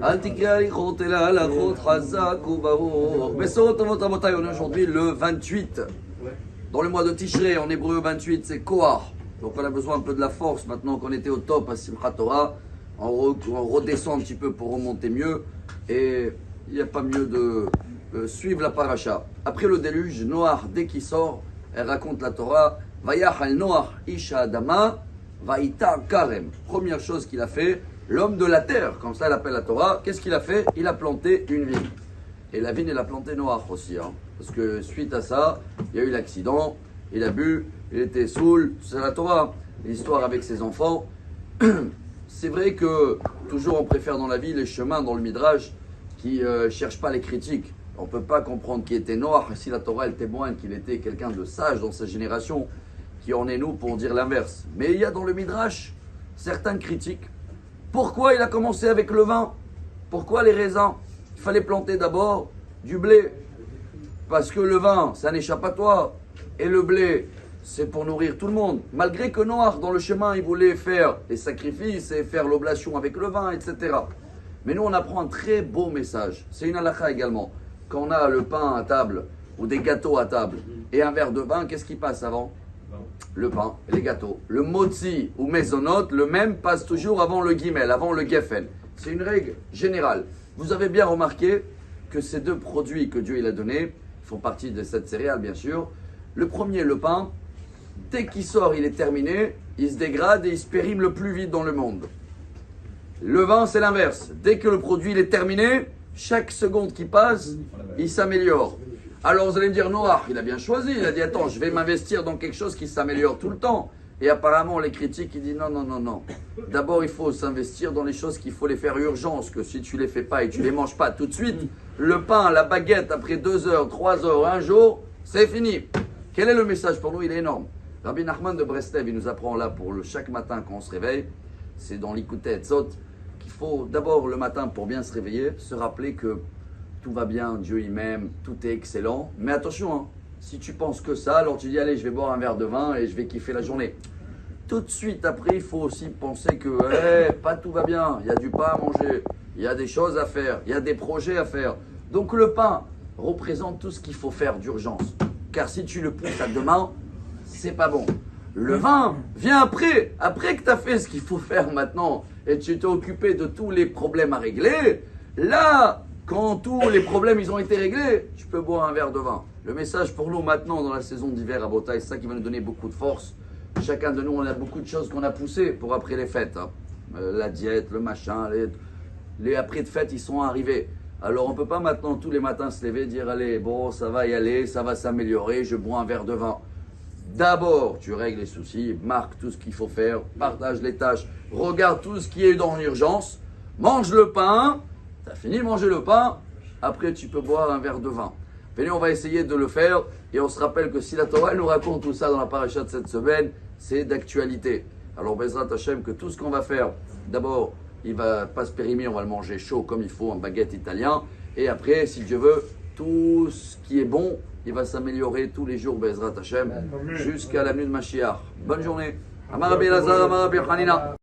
אל תקרא הליכות אלא הלכות חזק וברור. Besorot Avot Rabotai, on est aujourd'hui le 28. Dans le mois de Tishrei, en hébreu 28, c'est Koach. Donc on a besoin un peu de la force maintenant qu'on était au top à Simchat Torah. On redescend un petit peu pour remonter mieux. Et il n'y a pas mieux de suivre la paracha. Après le déluge, Noach, dès qu'il sort, elle raconte la Torah. Vayach al Noach isha adama vaïta karem. Première chose qu'il a fait, l'homme de la terre, comme ça elle appelle la Torah, qu'est-ce qu'il a fait? Il a planté une vigne. Et la vigne, il a planté Noach aussi. Parce que suite à ça, il y a eu l'accident, il a bu, il était saoul, c'est la Torah. L'histoire avec ses enfants. C'est vrai que toujours on préfère dans la vie les chemins dans le Midrash qui ne cherchent pas les critiques. On ne peut pas comprendre qui était Noach si la Torah elle témoigne qu'il était quelqu'un de sage dans sa génération, qui en est nous pour dire l'inverse. Mais il y a dans le Midrash certaines critiques. Pourquoi il a commencé avec le vin? Pourquoi les raisins? Il fallait planter d'abord du blé. Parce que le vin, c'est un échappatoire. Et le blé, c'est pour nourrir tout le monde. Malgré que Noach, dans le chemin, il voulait faire les sacrifices et faire l'oblation avec le vin, etc. Mais nous, on apprend un très beau message. C'est une halakha également. Quand on a le pain à table ou des gâteaux à table et un verre de vin, qu'est-ce qui passe avant? Le pain et les gâteaux. Le motzi ou mezonot, le même passe toujours avant le guimel, avant le geffen. C'est une règle générale. Vous avez bien remarqué que ces deux produits que Dieu il a donnés font partie de cette céréale, bien sûr. Le premier, le pain, dès qu'il sort, il est terminé, il se dégrade et il se périme le plus vite dans le monde. Le vin, c'est l'inverse. Dès que le produit il est terminé, chaque seconde qui passe, il s'améliore. Alors vous allez me dire, Noach, il a bien choisi. Il a dit, attends, je vais m'investir dans quelque chose qui s'améliore tout le temps. Et apparemment, les critiques, ils disent, non. D'abord, il faut s'investir dans les choses qu'il faut les faire urgence, que si tu les fais pas et tu les manges pas tout de suite, le pain, la baguette, après 2 heures, 3 heures, un jour, c'est fini. Quel est le message pour nous? Il est énorme. Rabbi Nachman de Breslev, il nous apprend là pour chaque matin quand on se réveille, c'est dans l'Ikoutet Tzot, qu'il faut d'abord le matin pour bien se réveiller, se rappeler que tout va bien, Dieu il m'aime, tout est excellent. Mais attention, si tu penses que ça, alors tu dis allez, je vais boire un verre de vin et je vais kiffer la journée. Tout de suite après, il faut aussi penser que pas tout va bien, il y a du pain à manger, il y a des choses à faire, il y a des projets à faire. Donc le pain représente tout ce qu'il faut faire d'urgence. Car si tu le pousses à demain, c'est pas bon. Le vin vient après que tu as fait ce qu'il faut faire maintenant et tu t'es occupé de tous les problèmes à régler. Là, quand tous les problèmes ils ont été réglés, tu peux boire un verre de vin. Le message pour nous maintenant dans la saison d'hiver à Botaï, c'est ça qui va nous donner beaucoup de force. Chacun de nous, on a beaucoup de choses qu'on a poussées pour après les fêtes. La diète, le machin, les après de fêtes, ils sont arrivés. Alors on ne peut pas maintenant tous les matins se lever et dire allez, bon, ça va y aller, ça va s'améliorer, je bois un verre de vin. D'abord, tu règles les soucis, marque tout ce qu'il faut faire, partage les tâches, regarde tout ce qui est dans l'urgence, mange le pain, tu as fini de manger le pain, après tu peux boire un verre de vin. Venez, on va essayer de le faire et on se rappelle que si la Torah nous raconte tout ça dans la paracha de cette semaine, c'est d'actualité. Alors Bezrat Hashem, que tout ce qu'on va faire, d'abord, il va pas se périmer, on va le manger chaud comme il faut, en baguette italien. Et après, si Dieu veut, tout ce qui est bon, il va s'améliorer tous les jours, Bezrat Hashem, jusqu'à l'avenue de Mashiach. Bonne journée. Amar Rabbi Elazar, Amar Rabbi Hanina.